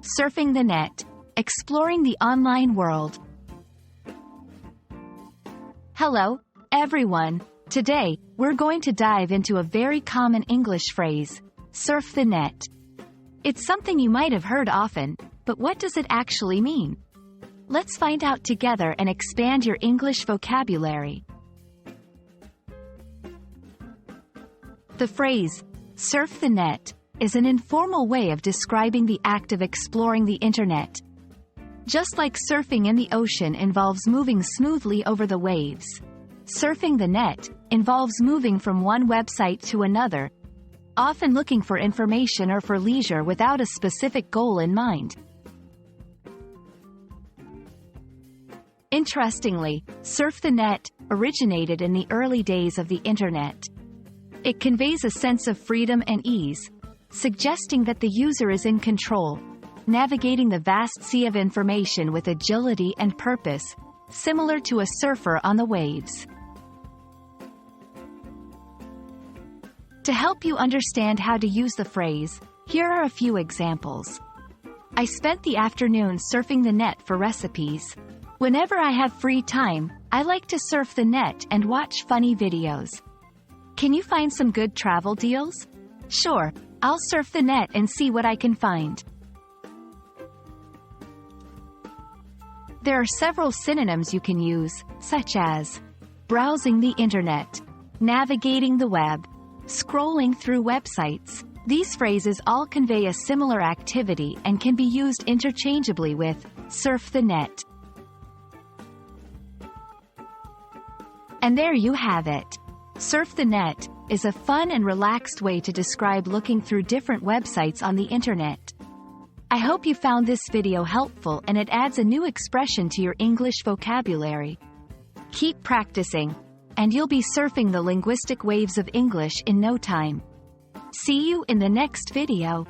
Surfing the net, exploring the online world. Hello, everyone. Today, we're going to dive into a very common English phrase, surf the net. It's something you might have heard often, but what does it actually mean? Let's find out together and expand your English vocabulary. The phrase, surf the net, is an informal way of describing the act of exploring the internet. Just like surfing in the ocean involves moving smoothly over the waves, surfing the net involves moving from one website to another, often looking for information or for leisure without a specific goal in mind. Interestingly, surf the net originated in the early days of the internet. It conveys a sense of freedom and ease, suggesting that the user is in control, navigating the vast sea of information with agility and purpose, similar to a surfer on the waves. To help you understand how to use the phrase, here are a few examples. I spent the afternoon surfing the net for recipes. Whenever I have free time, I like to surf the net and watch funny videos. Can you find some good travel deals? Sure, I'll surf the net and see what I can find. There are several synonyms you can use, such as browsing the internet, navigating the web, scrolling through websites. These phrases all convey a similar activity and can be used interchangeably with surf the net. And there you have it. Surf the net is a fun and relaxed way to describe looking through different websites on the internet. I hope you found this video helpful and it adds a new expression to your English vocabulary. Keep practicing, and you'll be surfing the linguistic waves of English in no time. See you in the next video.